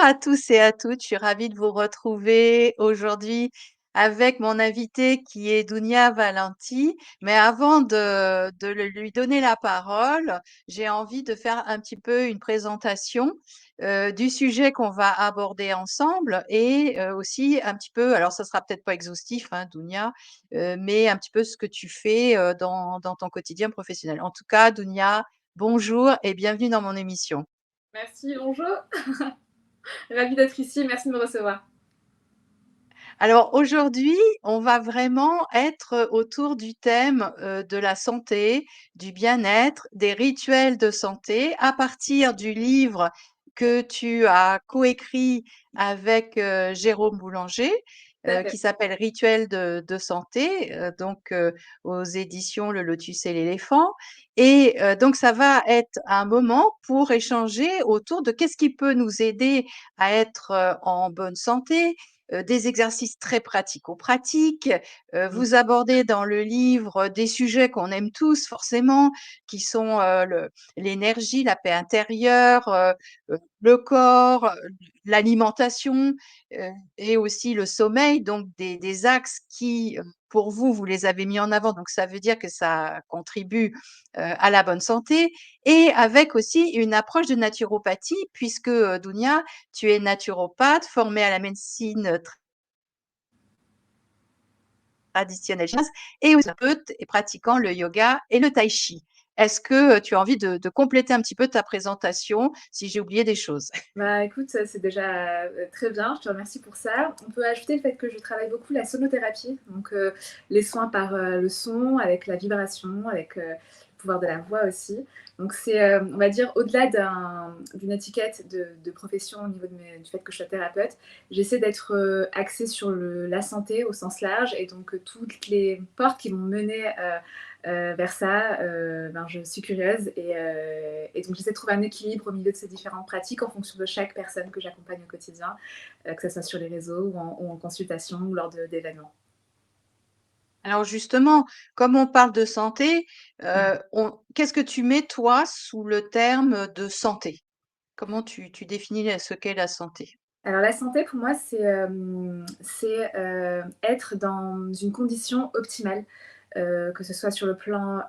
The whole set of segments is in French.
à tous et à toutes. Je suis ravie de vous retrouver aujourd'hui avec mon invité qui est Dounia Valenti. Mais avant de lui donner la parole, j'ai envie de faire un petit peu une présentation du sujet qu'on va aborder ensemble et aussi un petit peu, alors ça sera peut-être pas exhaustif, hein, Dounia, mais un petit peu ce que tu fais dans ton quotidien professionnel. En tout cas, Dounia, bonjour et bienvenue dans mon émission. Merci, bonjour. Ravie d'être ici, merci de me recevoir. Alors aujourd'hui, on va vraiment être autour du thème de la santé, du bien-être, des rituels de santé à partir du livre que tu as coécrit avec Jérôme Boulanger, Tout à qui fait. s'appelle Rituels de santé, aux éditions Le Lotus et l'éléphant. Et donc ça va être un moment pour échanger autour de qu'est-ce qui peut nous aider à être en bonne santé, des exercices très pratico-pratiques. Mm. Vous abordez dans le livre des sujets qu'on aime tous forcément, qui sont l'énergie, la paix intérieure, le corps, l'alimentation et aussi le sommeil, donc des axes qui, pour vous, vous les avez mis en avant, donc ça veut dire que ça contribue à la bonne santé, et avec aussi une approche de naturopathie, puisque Dounia, tu es naturopathe, formée à la médecine traditionnelle chinoise et aussi thérapeute et pratiquant le yoga et le tai chi. Est-ce que tu as envie de compléter un petit peu ta présentation si j'ai oublié des choses? Bah écoute, ça, c'est déjà très bien, je te remercie pour ça. On peut ajouter le fait que je travaille beaucoup la sonothérapie, donc les soins par le son, avec la vibration, avec le pouvoir de la voix aussi. Donc c'est, on va dire, au-delà d'une étiquette de profession au niveau du fait que je sois thérapeute, j'essaie d'être axée sur la santé au sens large et donc toutes les portes qui vont mener vers ça, ben, je suis curieuse et donc j'essaie de trouver un équilibre au milieu de ces différentes pratiques en fonction de chaque personne que j'accompagne au quotidien, que ce soit sur les réseaux ou en consultation ou lors d'événements. Alors justement, comme on parle de santé, Mmh. qu'est-ce que tu mets toi sous le terme de santé? Comment tu définis ce qu'est la santé? Alors la santé pour moi c'est être dans une condition optimale, que ce soit sur le plan,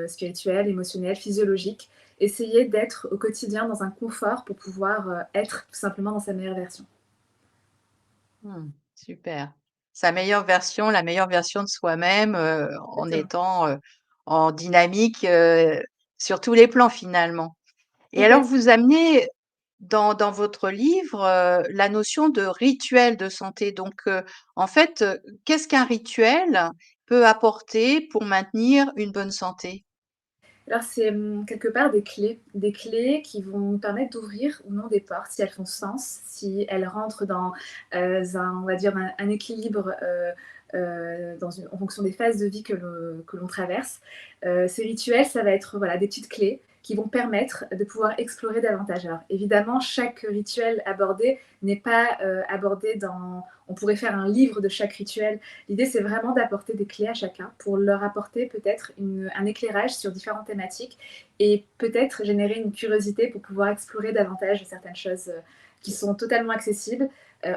spirituel, émotionnel, physiologique. Essayer d'être au quotidien dans un confort pour pouvoir, être tout simplement dans sa meilleure version. Super. Sa meilleure version, la meilleure version de soi-même, en Exactement. étant, en dynamique, sur tous les plans finalement. Et alors Complètement. vous amenez dans votre livre, la notion de rituel de santé. Donc, en fait, qu'est-ce qu'un rituel peut apporter pour maintenir une bonne santé? Alors c'est, quelque part des clés qui vont nous permettre d'ouvrir ou non des portes, si elles font sens, si elles rentrent dans, on va dire un équilibre, en fonction des phases de vie que l'on traverse. Ces rituels, ça va être, voilà, des petites clés qui vont permettre de pouvoir explorer davantage. Alors évidemment, chaque rituel abordé n'est pas, abordé dans on pourrait faire un livre de chaque rituel. L'idée, c'est vraiment d'apporter des clés à chacun pour leur apporter peut-être un éclairage sur différentes thématiques et peut-être générer une curiosité pour pouvoir explorer davantage certaines choses qui sont totalement accessibles.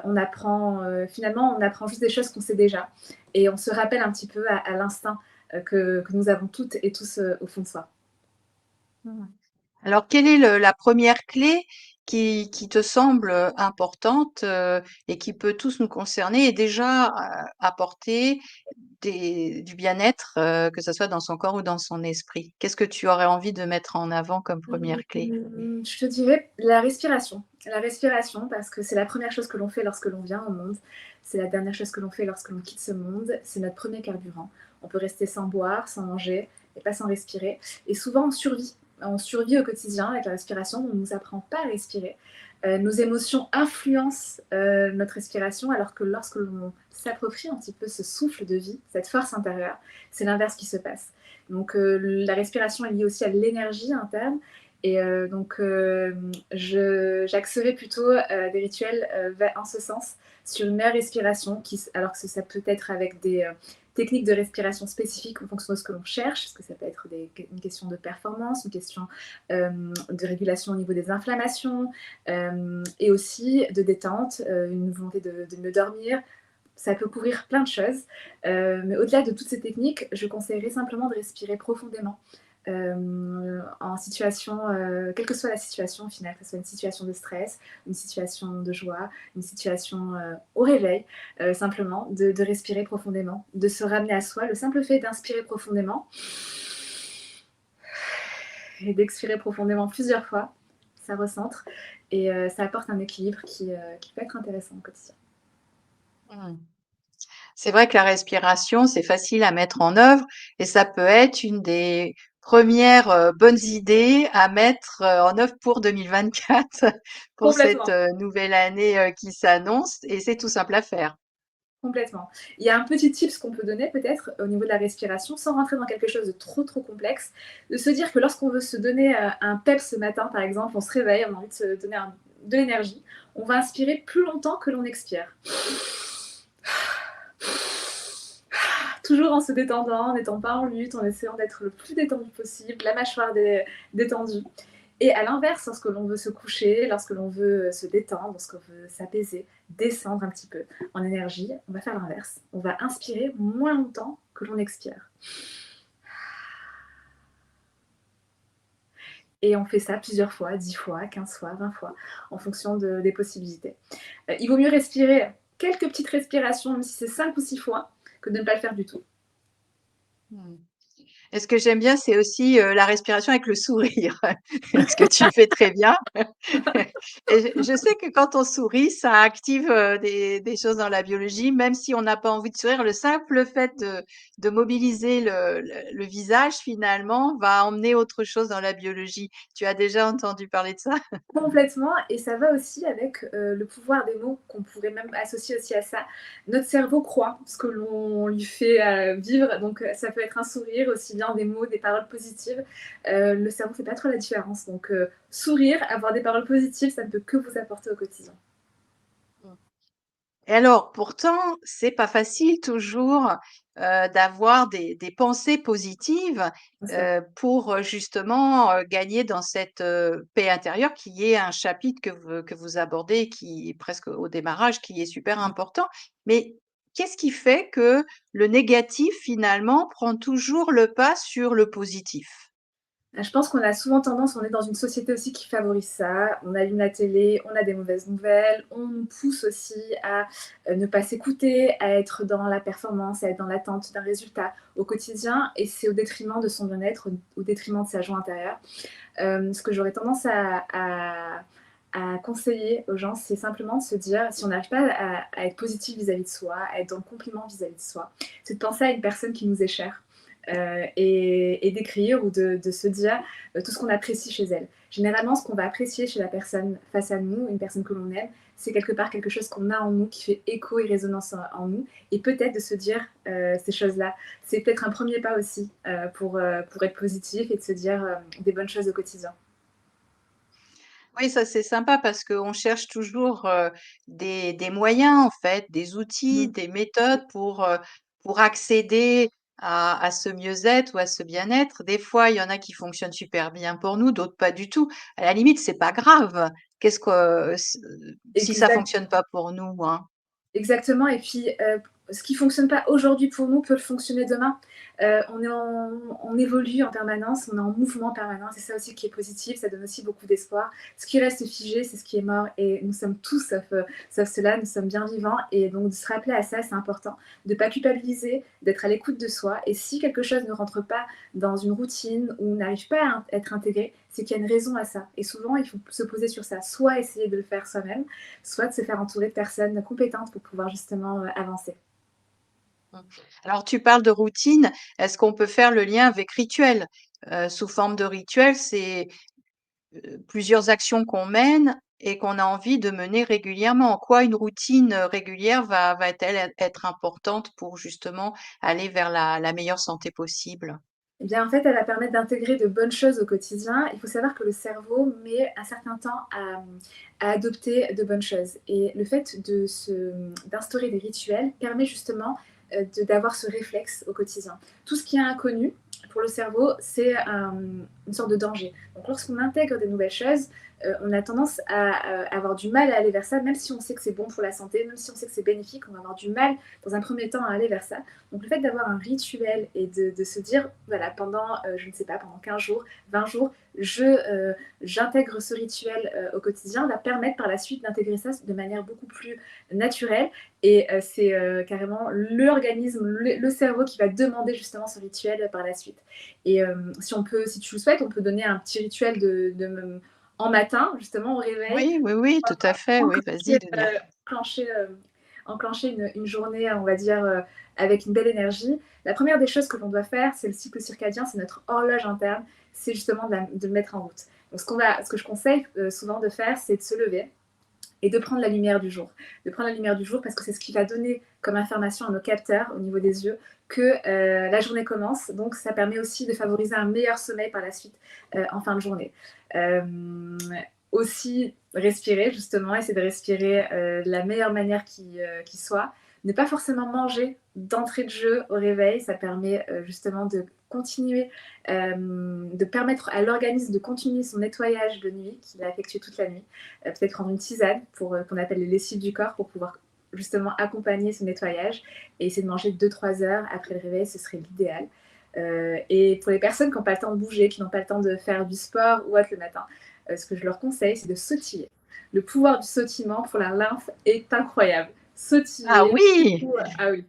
On apprend, finalement, on apprend juste des choses qu'on sait déjà et on se rappelle un petit peu à l'instinct que nous avons toutes et tous au fond de soi. Mmh. Alors, quelle est la première clé qui te semble importante et qui peut tous nous concerner et déjà apporter du bien-être, que ce soit dans son corps ou dans son esprit? Qu'est-ce que tu aurais envie de mettre en avant comme première clé? Je te dirais la respiration. La respiration, parce que c'est la première chose que l'on fait lorsque l'on vient au monde. C'est la dernière chose que l'on fait lorsque l'on quitte ce monde. C'est notre premier carburant. On peut rester sans boire, sans manger, et pas sans respirer. Et souvent, on survit. On survit au quotidien avec la respiration. On ne nous apprend pas à respirer. Nos émotions influencent notre respiration, alors que lorsque l'on s'approprie un petit peu ce souffle de vie, cette force intérieure, c'est l'inverse qui se passe. Donc la respiration est liée aussi à l'énergie interne et donc, j'axerais plutôt des rituels en ce sens, sur une meilleure respiration, alors que ça peut être avec techniques de respiration spécifiques en fonction de ce que l'on cherche, parce que ça peut être une question de performance, une question de régulation au niveau des inflammations, et aussi de détente, une volonté de mieux dormir. Ça peut couvrir plein de choses, mais au-delà de toutes ces techniques, je conseillerais simplement de respirer profondément. En situation, quelle que soit la situation au final, que ce soit une situation de stress, une situation de joie, une situation au réveil, simplement de respirer profondément, de se ramener à soi. Le simple fait d'inspirer profondément et d'expirer profondément plusieurs fois, ça recentre et ça apporte un équilibre qui peut être intéressant au quotidien. Mmh. C'est vrai que la respiration, c'est facile à mettre en œuvre et ça peut être une des premières bonnes idées à mettre en œuvre pour 2024, pour cette Complètement. nouvelle année qui s'annonce et c'est tout simple à faire. Complètement. Il y a un petit tips qu'on peut donner peut-être au niveau de la respiration, sans rentrer dans quelque chose de trop trop complexe, de se dire que lorsqu'on veut se donner un pep ce matin, par exemple, on se réveille, on a envie de se donner de l'énergie, on va inspirer plus longtemps que l'on expire. Toujours en se détendant, en n'étant pas en lutte, en essayant d'être le plus détendu possible, la mâchoire détendue. Et à l'inverse, lorsque l'on veut se coucher, lorsque l'on veut se détendre, lorsqu'on veut s'apaiser, descendre un petit peu en énergie, on va faire l'inverse. On va inspirer moins longtemps que l'on expire. Et on fait ça plusieurs fois, 10 fois, 15 fois, 20 fois, en fonction des possibilités. Il vaut mieux respirer quelques petites respirations, même si c'est 5 ou 6 fois, que de ne pas le faire du tout. Mmh. Et ce que j'aime bien, c'est aussi, la respiration avec le sourire, ce que tu fais très bien. Et je sais que quand on sourit, ça active, des choses dans la biologie, même si on n'a pas envie de sourire. Le simple fait de mobiliser le visage, finalement, va emmener autre chose dans la biologie. Tu as déjà entendu parler de ça? Complètement, et ça va aussi avec le pouvoir des mots qu'on pourrait même associer aussi à ça. Notre cerveau croit ce que l'on lui fait vivre, donc ça peut être un sourire, aussi bien des mots, des paroles positives. Le cerveau fait pas trop la différence, donc sourire, avoir des paroles positives, ça ne peut que vous apporter au quotidien. Et alors, pourtant, c'est pas facile toujours, d'avoir des pensées positives, Bien sûr. pour, justement, gagner dans cette, paix intérieure qui est un chapitre que vous abordez, qui est presque au démarrage, qui est super important. Mais qu'est-ce qui fait que le négatif, finalement, prend toujours le pas sur le positif? Je pense qu'on a souvent tendance, on est dans une société aussi qui favorise ça. On allume la télé, on a des mauvaises nouvelles, on nous pousse aussi à ne pas s'écouter, à être dans la performance, à être dans l'attente d'un résultat au quotidien, et c'est au détriment de son bien-être, au détriment de sa joie intérieure. Ce que j'aurais tendance à conseiller aux gens, c'est simplement de se dire, si on n'arrive pas à être positif vis-à-vis de soi, à être dans le compliment vis-à-vis de soi, c'est de penser à une personne qui nous est chère. Et d'écrire ou de se dire tout ce qu'on apprécie chez elle. Généralement, ce qu'on va apprécier chez la personne face à nous, une personne que l'on aime, c'est quelque part quelque chose qu'on a en nous, qui fait écho et résonance en nous. Et peut-être de se dire ces choses-là, c'est peut-être un premier pas aussi pour être positif et de se dire des bonnes choses au quotidien. Oui, ça c'est sympa parce qu'on cherche toujours, des moyens en fait, des outils, Mm. des méthodes pour accéder à ce mieux-être ou à ce bien-être. Des fois, il y en a qui fonctionnent super bien pour nous, d'autres pas du tout. À la limite, c'est pas grave. Qu'est-ce que si ça Exact. fonctionne pas pour nous, hein? Exactement, et puis, ce qui fonctionne pas aujourd'hui pour nous peut fonctionner demain. On évolue en permanence, on est en mouvement en permanence, c'est ça aussi qui est positif, ça donne aussi beaucoup d'espoir. Ce qui reste figé, c'est ce qui est mort, et nous sommes tous sauf cela, nous sommes bien vivants, et donc de se rappeler à ça, c'est important. De pas culpabiliser, d'être à l'écoute de soi, et si quelque chose ne rentre pas dans une routine ou n'arrive pas à être intégré, c'est qu'il y a une raison à ça, et souvent il faut se poser sur ça, soit essayer de le faire soi-même, soit de se faire entourer de personnes compétentes pour pouvoir justement avancer. Mmh. Alors tu parles de routine, est-ce qu'on peut faire le lien avec rituel? Sous forme de rituel, c'est plusieurs actions qu'on mène et qu'on a envie de mener régulièrement. En quoi une routine, régulière va-t-elle être importante pour justement aller vers la meilleure santé possible? Eh bien, en fait, elle va permettre d'intégrer de bonnes choses au quotidien. Il faut savoir que le cerveau met un certain temps à adopter de bonnes choses. Et le fait d'instaurer des rituels permet justement d'avoir ce réflexe au quotidien. Tout ce qui est inconnu, pour le cerveau, c'est une sorte de danger. Donc lorsqu'on intègre des nouvelles choses, on a tendance à avoir du mal à aller vers ça, même si on sait que c'est bon pour la santé, même si on sait que c'est bénéfique, on va avoir du mal dans un premier temps à aller vers ça. Donc le fait d'avoir un rituel et de se dire, voilà, pendant, je ne sais pas, pendant 15 jours, 20 jours, j'intègre ce rituel au quotidien, va permettre par la suite d'intégrer ça de manière beaucoup plus naturelle. Et c'est carrément l'organisme, le cerveau qui va demander justement ce rituel par la suite. Et si tu le souhaites, on peut donner un petit rituel en matin, justement, au réveil, Oui, oui, oui, tout à fait. Oui, vas-y, enclencher, Dunia. enclencher, enclencher une journée, on va dire, avec une belle énergie. La première des choses que l'on doit faire, c'est le cycle circadien, c'est notre horloge interne, c'est justement de le mettre en route. Donc, ce que je conseille souvent de faire, c'est de se lever et de prendre la lumière du jour. De prendre la lumière du jour parce que c'est ce qui va donner comme information à nos capteurs au niveau des yeux que la journée commence. Donc ça permet aussi de favoriser un meilleur sommeil par la suite en fin de journée. Euh, Aussi respirer justement, essayer de respirer de la meilleure manière qui soit. Ne pas forcément manger d'entrée de jeu au réveil, ça permet justement de continuer, de permettre à l'organisme de continuer son nettoyage de nuit qu'il a effectué toute la nuit. Peut-être prendre une tisane pour qu'on appelle les lessives du corps pour pouvoir justement accompagner ce nettoyage et essayer de manger 2-3 heures après le réveil, ce serait l'idéal. Et pour les personnes qui n'ont pas le temps de bouger, qui n'ont pas le temps de faire du sport ou autre le matin, ce que je leur conseille, c'est de sautiller. Le pouvoir du sautillement pour la lymphe est incroyable. Ah Sautiller, oui, ah oui.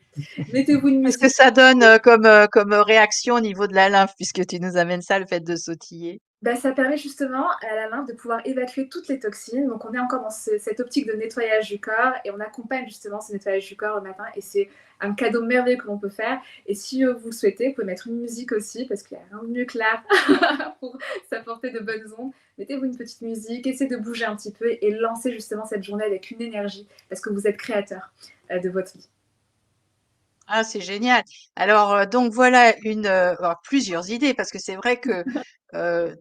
Mettez-vous une qu'est-ce que musique. ça donne comme réaction au niveau de la lymphe, puisque tu nous amènes ça, le fait de sautiller? Bah, ça permet justement à la lymphe de pouvoir évacuer toutes les toxines. Donc, on est encore dans cette optique de nettoyage du corps et on accompagne justement ce nettoyage du corps le matin. Et c'est un cadeau merveilleux que l'on peut faire. Et si vous le souhaitez, vous pouvez mettre une musique aussi parce qu'il n'y a rien de mieux que l'art pour s'apporter de bonnes ondes. Mettez-vous une petite musique, essayez de bouger un petit peu et lancez justement cette journée avec une énergie parce que vous êtes créateur de votre vie. Ah, c'est génial. Alors, donc voilà alors plusieurs idées parce que c'est vrai que,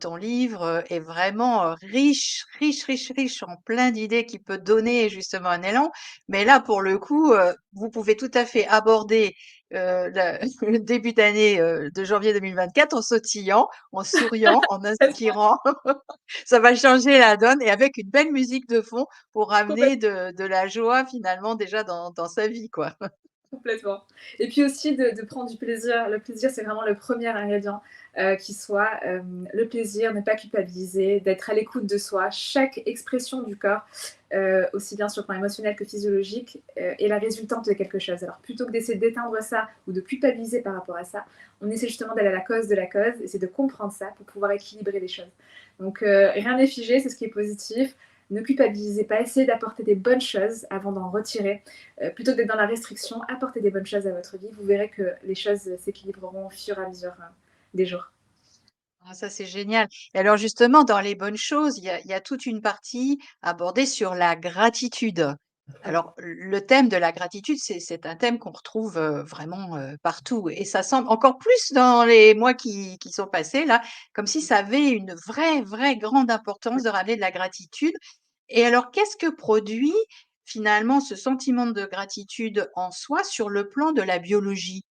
ton livre, est vraiment, riche, riche, riche, riche en plein d'idées qui peut donner justement un élan. Mais là, pour le coup, vous pouvez tout à fait aborder, la le début d'année, de janvier 2024 en sautillant, en souriant, en inspirant. Ça va changer la donne et avec une belle musique de fond pour ramener de la joie finalement déjà dans sa vie, quoi. Complètement. Et puis aussi de prendre du plaisir. Le plaisir, c'est vraiment le premier ingrédient qui soit le plaisir, ne pas culpabiliser, d'être à l'écoute de soi. Chaque expression du corps, aussi bien sur le plan émotionnel que physiologique, est la résultante de quelque chose. Alors plutôt que d'essayer d'éteindre ça ou de culpabiliser par rapport à ça, on essaie justement d'aller à la cause de la cause, essayer de comprendre ça pour pouvoir équilibrer les choses. Donc rien n'est figé, c'est ce qui est positif. Ne culpabilisez pas, essayez d'apporter des bonnes choses avant d'en retirer. Plutôt que d'être dans la restriction, apportez des bonnes choses à votre vie. Vous verrez que les choses s'équilibreront au fur et à mesure des jours. Ah, ça, c'est génial. Et alors, justement, dans les bonnes choses, il y a toute une partie abordée sur la gratitude. Alors, le thème de la gratitude, c'est un thème qu'on retrouve vraiment partout. Et ça semble encore plus dans les mois qui sont passés, là, comme si ça avait une vraie, vraie grande importance de ramener de la gratitude. Et alors, qu'est-ce que produit finalement ce sentiment de gratitude en soi sur le plan de la biologie?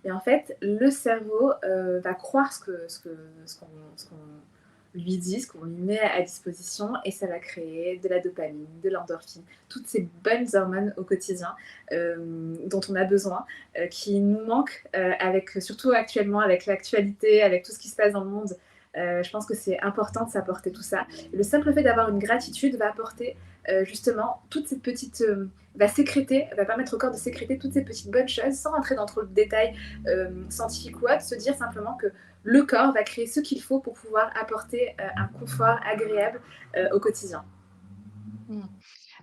Et en fait, le cerveau va croire ce qu'on lui dit, ce qu'on lui met à disposition, et ça va créer de la dopamine, de l'endorphine, toutes ces bonnes hormones au quotidien dont on a besoin, qui nous manquent, surtout actuellement avec l'actualité, avec tout ce qui se passe dans le monde. Je pense que c'est important de s'apporter tout ça. Et le simple fait d'avoir une gratitude va apporter justement toutes ces petites va sécréter, va permettre au corps de sécréter toutes ces petites bonnes choses sans rentrer dans trop de détails scientifiques ou autres, se dire simplement que le corps va créer ce qu'il faut pour pouvoir apporter un confort agréable au quotidien. Mmh.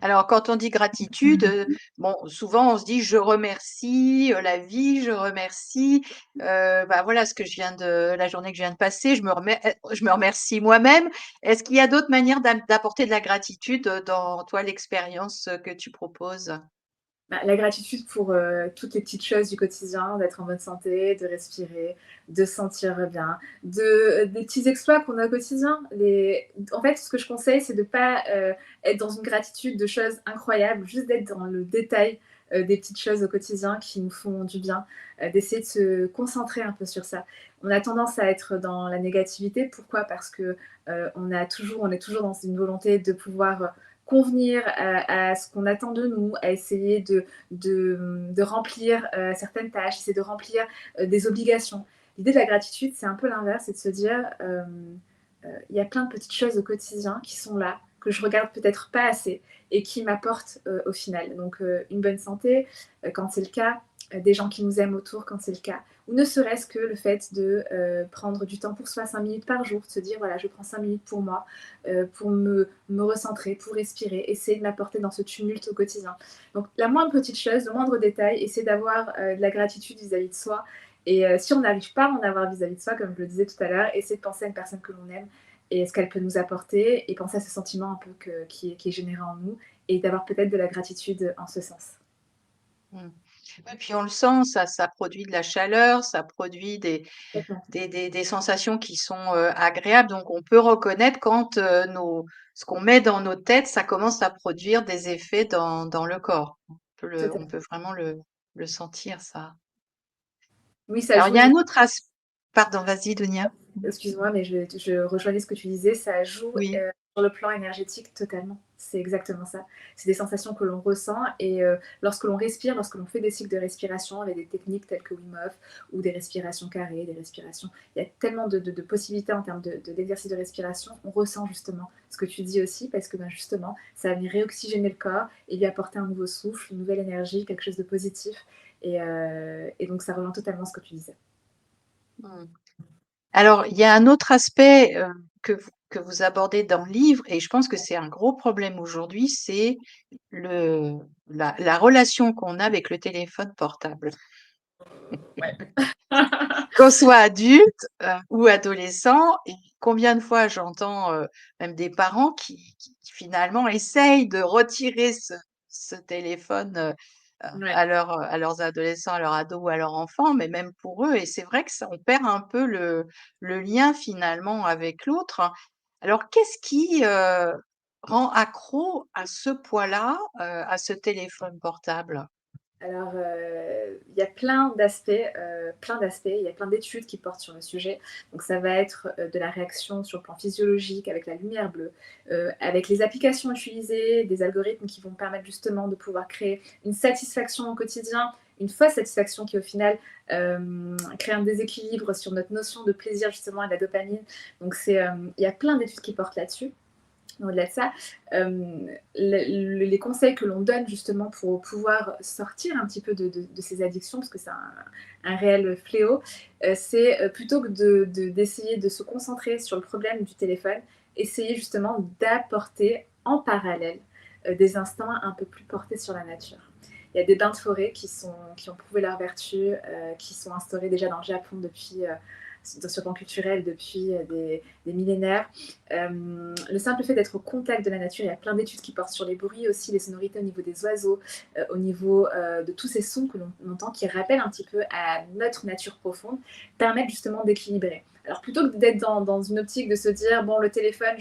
Alors, quand on dit gratitude, bon, souvent on se dit: «Je remercie, la vie, je remercie, bah, voilà ce que je viens de la journée que je viens de passer, je me remercie moi-même». Est-ce qu'il y a d'autres manières d'apporter de la gratitude, dans toi l'expérience, que tu proposes? Bah, la gratitude pour toutes les petites choses du quotidien, d'être en bonne santé, de respirer, de se sentir bien, des petits exploits qu'on a au quotidien. En fait, ce que je conseille, c'est de ne pas être dans une gratitude de choses incroyables, juste d'être dans le détail des petites choses au quotidien qui nous font du bien, d'essayer de se concentrer un peu sur ça. On a tendance à être dans la négativité. Pourquoi? Parce que on est toujours dans une volonté de pouvoir convenir à ce qu'on attend de nous, à essayer de remplir certaines tâches, essayer de remplir des obligations. L'idée de la gratitude, c'est un peu l'inverse, c'est de se dire, il y a plein de petites choses au quotidien qui sont là, que je regarde peut-être pas assez et qui m'apportent au final. Donc une bonne santé, quand c'est le cas, des gens qui nous aiment autour quand c'est le cas, ou ne serait-ce que le fait de prendre du temps pour soi, 5 minutes par jour, de se dire voilà, je prends 5 minutes pour moi, pour me recentrer, pour respirer, essayer de m'apporter dans ce tumulte au quotidien. Donc la moindre petite chose, le moindre détail, essayer d'avoir de la gratitude vis-à-vis de soi. Et si on n'arrive pas à en avoir vis-à-vis de soi, comme je le disais tout à l'heure, essayer de penser à une personne que l'on aime et ce qu'elle peut nous apporter, et penser à ce sentiment un peu qui est généré en nous, et d'avoir peut-être de la gratitude en ce sens. Mmh. Ouais, puis on le sent, ça produit de la chaleur, ça produit des sensations qui sont, agréables, donc on peut reconnaître quand, nos ce qu'on met dans nos têtes, ça commence à produire des effets dans le corps. On peut vraiment le sentir ça. Oui, ça Alors il joue. y a un autre pardon, vas-y Dounia. Mmh. Excuse-moi, mais je rejoignais ce que tu disais, ça joue Oui. sur le plan énergétique totalement. C'est exactement ça. C'est des sensations que l'on ressent, et lorsque l'on respire, lorsque l'on fait des cycles de respiration avec des techniques telles que Wim Hof ou des respirations carrées, des respirations, il y a tellement de possibilités en termes d'exercice de respiration. On ressent justement ce que tu dis aussi, parce que ben, justement, ça va venir réoxygéner le corps et lui apporter un nouveau souffle, une nouvelle énergie, quelque chose de positif. Et donc ça rejoint totalement ce que tu disais. Mmh. Alors, il y a un autre aspect, que vous abordez dans le livre et je pense que c'est un gros problème aujourd'hui, c'est le la relation qu'on a avec le téléphone portable. Ouais. Qu'on soit adulte, ou adolescent, et combien de fois j'entends, même des parents qui finalement essayent de retirer ce téléphone, Ouais. à leurs adolescents, à leurs ados ou à leurs enfants, mais même pour eux, et c'est vrai que ça on perd un peu le lien finalement avec l'autre. Alors qu'est-ce qui, rend accro à ce point-là, à ce téléphone portable? Alors, il y a plein d'aspects, il y a plein d'études qui portent sur le sujet. Donc ça va être, de la réaction sur le plan physiologique avec la lumière bleue, avec les applications utilisées, des algorithmes qui vont permettre justement de pouvoir créer une satisfaction au quotidien, une fausse satisfaction qui au final, crée un déséquilibre sur notre notion de plaisir justement et de la dopamine. Donc il y a plein d'études qui portent là-dessus. Au-delà de ça, les conseils que l'on donne justement pour pouvoir sortir un petit peu de ces addictions, parce que c'est un réel fléau, c'est plutôt que d'essayer de se concentrer sur le problème du téléphone, essayer justement d'apporter en parallèle des instants un peu plus portés sur la nature. Il y a des bains de forêt qui ont prouvé leur vertu, qui sont instaurés déjà dans le Japon depuis, sur le plan culturel, depuis des millénaires. Le simple fait d'être au contact de la nature, il y a plein d'études qui portent sur les bruits aussi, les sonorités au niveau des oiseaux, au niveau de tous ces sons que l'on entend qui rappellent un petit peu à notre nature profonde, permettent justement d'équilibrer. Alors plutôt que d'être dans une optique de se dire, bon, le téléphone,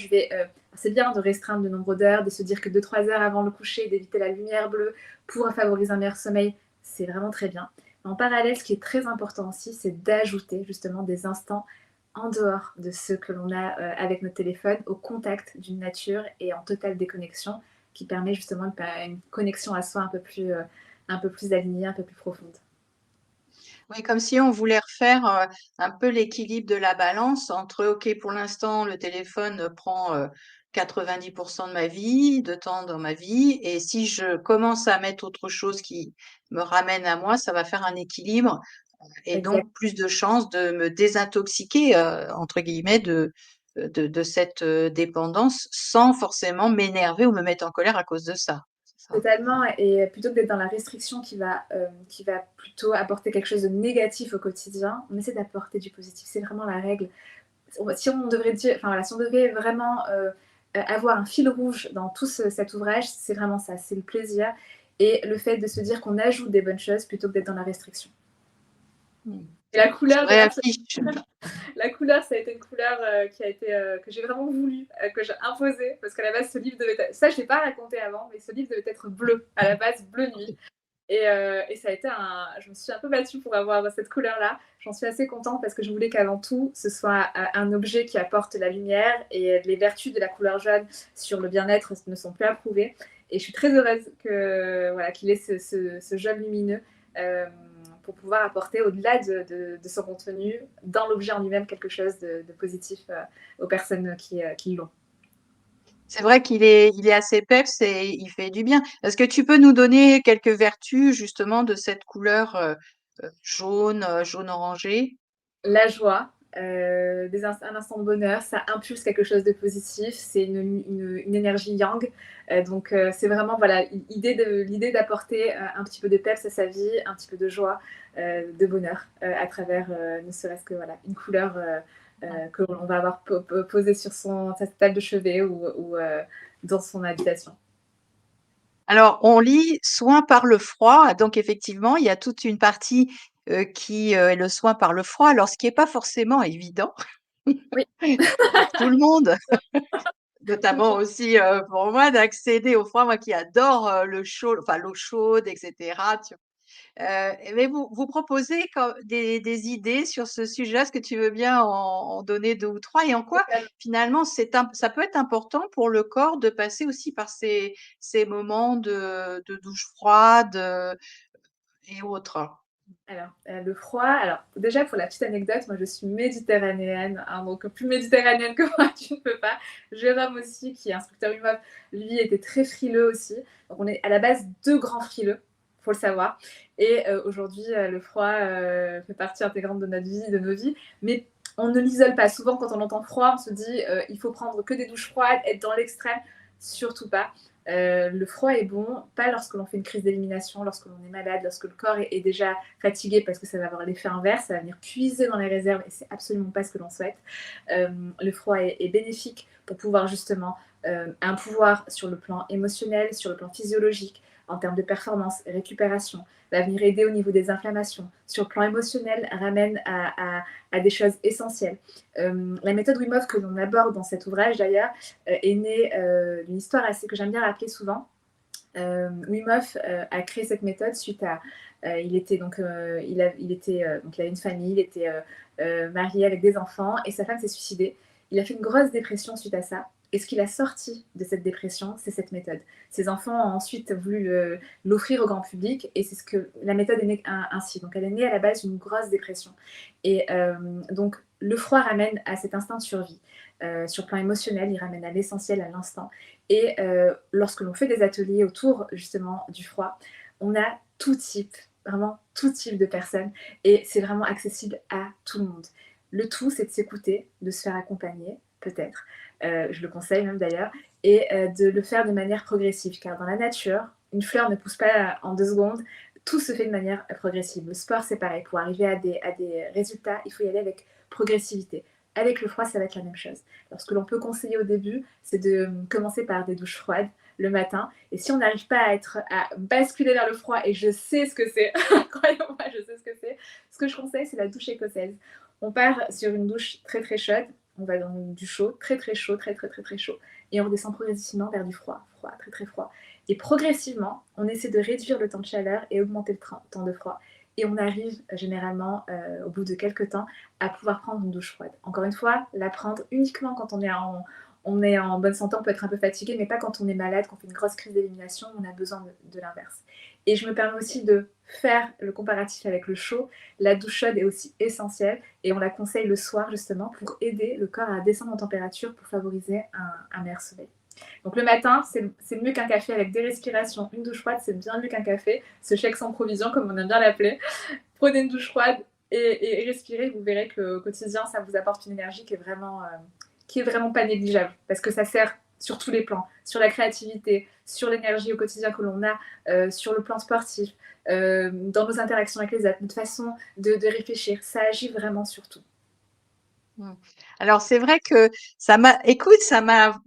c'est bien de restreindre le nombre d'heures, de se dire que 2-3 heures avant le coucher, d'éviter la lumière bleue pour favoriser un meilleur sommeil, c'est vraiment très bien. En parallèle, ce qui est très important aussi, c'est d'ajouter justement des instants en dehors de ceux que l'on a avec notre téléphone, au contact d'une nature et en totale déconnexion, qui permet justement une connexion à soi un peu plus alignée, un peu plus profonde. Oui, comme si on voulait refaire, un peu l'équilibre de la balance entre: «OK, pour l'instant, le téléphone, prend, 90 de ma vie, de temps dans ma vie, et si je commence à mettre autre chose qui me ramène à moi, ça va faire un équilibre et Exact. donc plus de chances de me «désintoxiquer», entre guillemets, de cette, dépendance sans forcément m'énerver ou me mettre en colère à cause de ça. C'est ça? Totalement, et plutôt que d'être dans la restriction qui va plutôt apporter quelque chose de négatif au quotidien, on essaie d'apporter du positif. C'est vraiment la règle. Si on devrait dire, enfin voilà, si on devait vraiment avoir un fil rouge dans cet ouvrage, c'est vraiment ça, c'est le plaisir et le fait de se dire qu'on ajoute des bonnes choses plutôt que d'être dans la restriction. Mmh. Et la Je couleur, d'ailleurs, réaffiche. la couleur, ça a été une couleur qui a été, que j'ai vraiment voulu, que j'ai imposée, parce qu'à la base, ce livre devait être, ça, je ne l'ai pas raconté avant, mais ce livre devait être bleu, à la base, bleu nuit. Et ça a été je me suis un peu battue pour avoir cette couleur-là. J'en suis assez contente parce que je voulais qu'avant tout, ce soit un objet qui apporte la lumière et les vertus de la couleur jaune sur le bien-être ne sont plus approuvées. Et je suis très heureuse voilà, qu'il ait ce jaune lumineux pour pouvoir apporter, au-delà de son contenu, dans l'objet en lui-même, quelque chose de positif aux personnes qui l'ont. C'est vrai qu'il est assez peps et il fait du bien. Est-ce que tu peux nous donner quelques vertus justement de cette couleur, jaune, jaune orangé? La joie, un instant de bonheur, ça impulse quelque chose de positif, c'est une énergie yang, donc c'est vraiment voilà, l'idée d'apporter, un petit peu de peps à sa vie, un petit peu de joie, de bonheur, à travers, ne serait-ce que voilà, une couleur, que l'on va avoir posée sur sa table de chevet ou dans son habitation. Alors, on lit soin par le froid, donc effectivement, il y a toute une partie, qui, est le soin par le froid, alors ce qui est pas forcément évident Oui, pour tout le monde, notamment aussi, pour moi d'accéder au froid, moi qui adore, le chaud, enfin l'eau chaude et cetera, tu mais vous proposez des idées sur ce sujet-là? Est-ce que tu veux bien en donner 2 ou 3 et en quoi totalement. finalement ça peut être important pour le corps de passer aussi par ces moments de douche froide, et autres? Alors, le froid, alors déjà pour la petite anecdote, moi je suis méditerranéenne, hein, donc plus méditerranéenne que moi, tu ne peux pas. Jérôme aussi, qui est instructeur UMOF, lui était très frileux aussi. Donc on est à la base 2 grands frileux, faut le savoir. Et aujourd'hui, le froid fait partie intégrante de notre vie, de nos vies. Mais on ne l'isole pas. Souvent, quand on entend froid, on se dit il faut prendre que des douches froides, être dans l'extrême. Surtout pas. Le froid est bon, pas lorsque l'on fait une crise d'élimination, lorsque l'on est malade, lorsque le corps est déjà fatigué, parce que ça va avoir l'effet inverse, ça va venir puiser dans les réserves et c'est absolument pas ce que l'on souhaite. Le froid est bénéfique pour pouvoir justement un pouvoir sur le plan émotionnel, sur le plan physiologique, en termes de performance, récupération, va venir aider au niveau des inflammations. Sur le plan émotionnel, ramène à des choses essentielles. La méthode Wim Hof que l'on aborde dans cet ouvrage d'ailleurs est née d'une histoire assez que j'aime bien rappeler souvent. Wim Hof a créé cette méthode suite à il était donc donc il avait une famille, il était marié avec des enfants et sa femme s'est suicidée. Il a fait une grosse dépression suite à ça. Et ce qui l'a sorti de cette dépression, c'est cette méthode. Ses enfants ont ensuite voulu l'offrir au grand public et c'est ce que la méthode est née ainsi. Donc elle est née à la base d'une grosse dépression. Et donc le froid ramène à cet instinct de survie. Sur le plan émotionnel, il ramène à l'essentiel, à l'instant. Et lorsque l'on fait des ateliers autour justement du froid, on a tout type, vraiment tout type de personnes et c'est vraiment accessible à tout le monde. Le tout, c'est de s'écouter, de se faire accompagner, peut-être, je le conseille même d'ailleurs, et de le faire de manière progressive, car dans la nature, une fleur ne pousse pas en 2 secondes, tout se fait de manière progressive. Le sport, c'est pareil, pour arriver à des résultats, il faut y aller avec progressivité. Avec le froid, ça va être la même chose. Alors, ce que l'on peut conseiller au début, c'est de commencer par des douches froides le matin. Et si on n'arrive pas à basculer vers le froid, et je sais ce que c'est, croyez-moi, je sais ce que c'est, ce que je conseille, c'est la douche écossaise. On part sur une douche très très chaude, on va dans du chaud, très très chaud, très très très très chaud, et on redescend progressivement vers du froid, froid, très très froid. Et progressivement, on essaie de réduire le temps de chaleur et augmenter le temps de froid. Et on arrive généralement, au bout de quelques temps, à pouvoir prendre une douche froide. Encore une fois, la prendre uniquement quand on est en bonne santé, on peut être un peu fatigué, mais pas quand on est malade, qu'on fait une grosse crise d'élimination, on a besoin de l'inverse. Et je me permets aussi de faire le comparatif avec le chaud. La douche chaude est aussi essentielle et on la conseille le soir justement pour aider le corps à descendre en température pour favoriser un meilleur sommeil. Donc le matin, c'est mieux qu'un café avec des respirations. Une douche froide, c'est bien mieux qu'un café. Ce chèque sans provision, comme on aime bien l'appeler. Prenez une douche froide et respirez. Vous verrez qu'au quotidien, ça vous apporte une énergie qui est vraiment pas négligeable. Parce que ça sert sur tous les plans. Sur la créativité, sur l'énergie au quotidien que l'on a, sur le plan sportif, dans nos interactions avec les autres, notre façon de réfléchir. Ça agit vraiment sur tout. Mmh. Alors c'est vrai que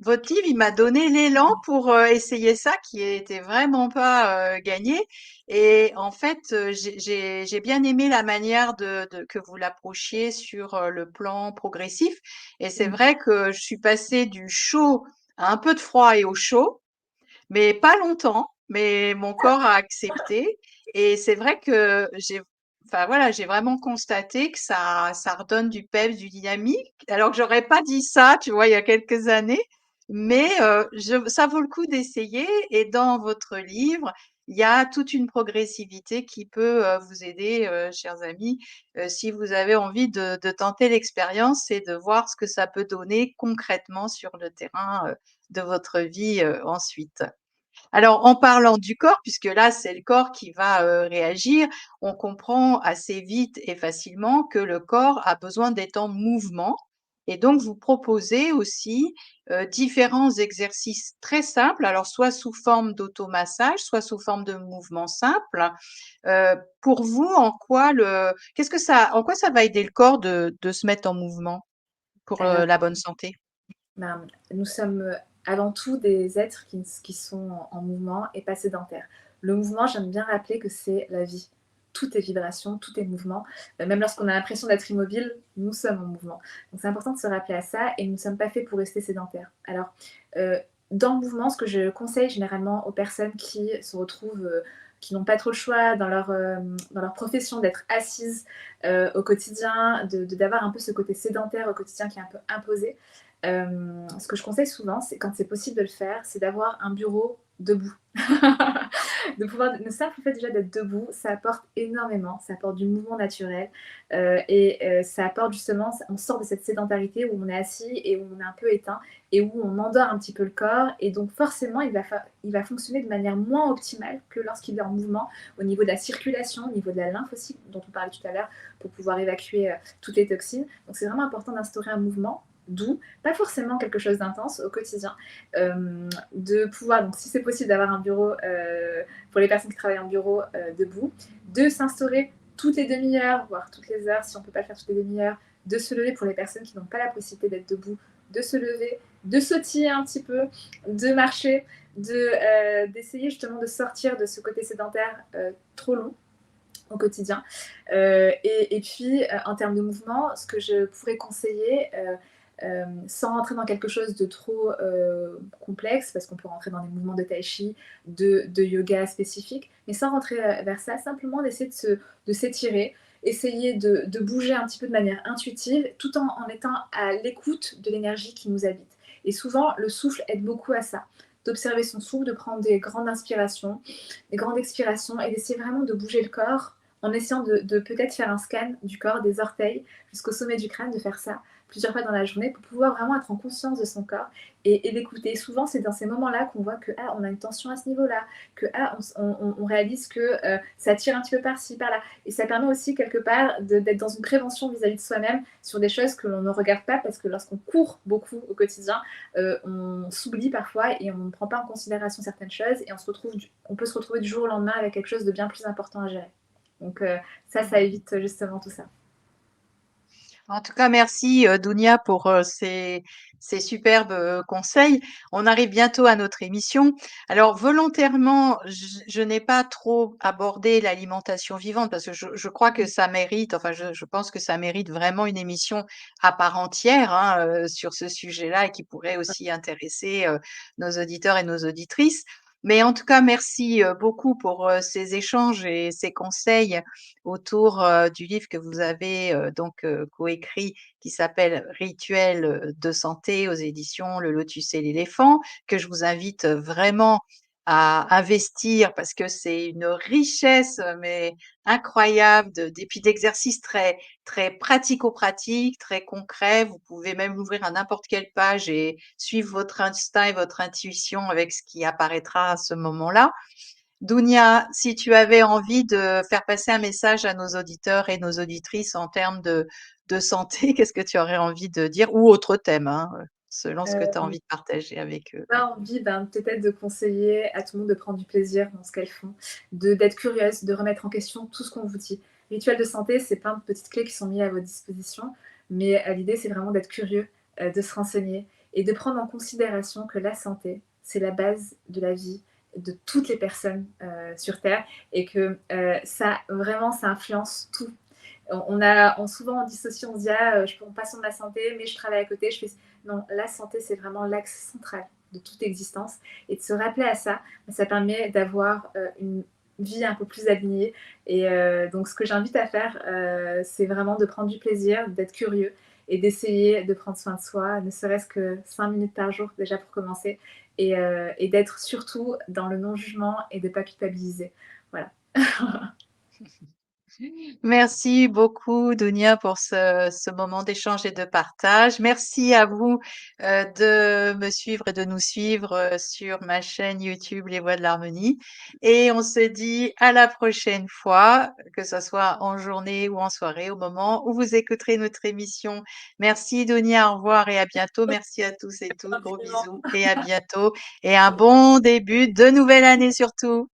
votre livre, il m'a donné l'élan pour, essayer ça qui était vraiment pas, gagné et en fait, j'ai bien aimé la manière de que vous l'approchiez sur, le plan progressif et c'est Mmh. vrai que je suis passée du chaud à un peu de froid et au chaud, mais pas longtemps. mais mon corps a accepté. Et c'est vrai que enfin voilà, j'ai vraiment constaté que ça redonne du peps, du dynamique. Alors que j'aurais pas dit ça, tu vois, il y a quelques années, mais ça vaut le coup d'essayer. Et dans votre livre, il y a toute une progressivité qui peut vous aider, chers amis, si vous avez envie de tenter l'expérience et de voir ce que ça peut donner concrètement sur le terrain de votre vie ensuite. Alors, en parlant du corps, puisque là, c'est le corps qui va réagir, on comprend assez vite et facilement que le corps a besoin d'être en mouvement. Et donc, vous proposez aussi différents exercices très simples, alors soit sous forme d'automassage, soit sous forme de mouvements simples. Pour vous, en quoi ça va aider le corps de se mettre en mouvement pour Alors, la bonne santé? ben, nous sommes avant tout des êtres qui sont en mouvement et pas sédentaires. Le mouvement, j'aime bien rappeler que c'est la vie. Tout est vibration, tout est mouvement. Même lorsqu'on a l'impression d'être immobile, nous sommes en mouvement. Donc c'est important de se rappeler à ça et nous ne sommes pas faits pour rester sédentaires. Alors, euh, dans le mouvement, ce que je conseille généralement aux personnes qui se retrouvent, qui n'ont pas trop le choix dans leur profession d'être assises au quotidien, d'avoir un peu ce côté sédentaire au quotidien qui est un peu imposé, ce que je conseille souvent, c'est quand c'est possible de le faire, c'est d'avoir un bureau debout. De pouvoir, le simple fait déjà d'être debout, ça apporte énormément, ça apporte du mouvement naturel ça apporte justement, on sort de cette sédentarité où on est assis et où on est un peu éteint et où on endort un petit peu le corps et donc forcément il va fonctionner de manière moins optimale que lorsqu'il est en mouvement au niveau de la circulation, au niveau de la lymphe aussi dont on parlait tout à l'heure pour pouvoir évacuer toutes les toxines. Donc c'est vraiment important d'instaurer un mouvement doux, pas forcément quelque chose d'intense au quotidien, de pouvoir, donc si c'est possible d'avoir un bureau pour les personnes qui travaillent en bureau debout, de s'instaurer toutes les demi-heures, voire toutes les heures, si on ne peut pas le faire toutes les demi-heures, de se lever pour les personnes qui n'ont pas la possibilité d'être debout, de se lever, de sautiller un petit peu, de marcher, d'essayer justement de sortir de ce côté sédentaire trop long au quotidien. Et puis, en termes de mouvement, ce que je pourrais conseiller, sans rentrer dans quelque chose de trop complexe, parce qu'on peut rentrer dans des mouvements de tai chi, de yoga spécifiques, mais sans rentrer vers ça, simplement d'essayer de s'étirer, essayer de bouger un petit peu de manière intuitive, tout en étant à l'écoute de l'énergie qui nous habite. Et souvent, le souffle aide beaucoup à ça. D'observer son souffle, de prendre des grandes inspirations, des grandes expirations et d'essayer vraiment de bouger le corps en essayant de peut-être faire un scan du corps, des orteils jusqu'au sommet du crâne, de faire ça plusieurs fois dans la journée pour pouvoir vraiment être en conscience de son corps et l'écouter. Souvent, c'est dans ces moments-là qu'on voit que on a une tension à ce niveau-là, que on réalise que ça tire un petit peu par-ci, par-là. Et ça permet aussi quelque part d'être dans une prévention vis-à-vis de soi-même sur des choses que l'on ne regarde pas parce que lorsqu'on court beaucoup au quotidien, on s'oublie parfois et on ne prend pas en considération certaines choses et on peut se retrouver du jour au lendemain avec quelque chose de bien plus important à gérer. Donc ça évite justement tout ça. En tout cas, merci Dounia pour ces superbes conseils. On arrive bientôt à notre émission. Alors, volontairement, je n'ai pas trop abordé l'alimentation vivante parce que je crois que ça mérite, enfin, je pense que ça mérite vraiment une émission à part entière hein, sur ce sujet-là et qui pourrait aussi intéresser nos auditeurs et nos auditrices. Mais en tout cas, merci beaucoup pour ces échanges et ces conseils autour du livre que vous avez donc coécrit qui s'appelle Rituels de santé aux éditions Le Lotus et l'éléphant, que je vous invite vraiment à investir parce que c'est une richesse mais incroyable et puis d'exercices très très pratico-pratiques, très concrets. Vous pouvez même l'ouvrir à n'importe quelle page et suivre votre instinct et votre intuition avec ce qui apparaîtra à ce moment-là. Dounia, si tu avais envie de faire passer un message à nos auditeurs et nos auditrices en termes de santé, qu'est-ce que tu aurais envie de dire? Ou autre thème, hein, selon ce que tu as Euh, envie de partager avec eux. Pas envie peut-être de conseiller à tout le monde de prendre du plaisir dans ce qu'elles font, d'être curieuse, de remettre en question tout ce qu'on vous dit. Rituel de santé, c'est plein de petites clés qui sont mises à votre disposition, mais l'idée c'est vraiment d'être curieux, de se renseigner et de prendre en considération que la santé, c'est la base de la vie de toutes les personnes sur Terre et que ça vraiment ça influence tout. Souvent on dissocie, on se dit on passe sur de la santé, mais je travaille à côté, je fais non, la santé c'est vraiment l'axe central de toute existence. Et de se rappeler à ça, ça permet d'avoir une vie un peu plus alignée. Et donc, ce que j'invite à faire, c'est vraiment de prendre du plaisir, d'être curieux et d'essayer de prendre soin de soi, ne serait-ce que 5 minutes par jour déjà pour commencer, et d'être surtout dans le non-jugement et de ne pas culpabiliser. Voilà. Merci beaucoup, Dounia, pour ce moment d'échange et de partage. Merci à vous de me suivre et de nous suivre sur ma chaîne YouTube Les Voix de l'Harmonie. Et on se dit à la prochaine fois, que ce soit en journée ou en soirée, au moment où vous écouterez notre émission. Merci, Dounia. Au revoir et à bientôt. Merci à tous et toutes. Gros Infiniment. bisous et à bientôt. Et un bon début de nouvelle année surtout.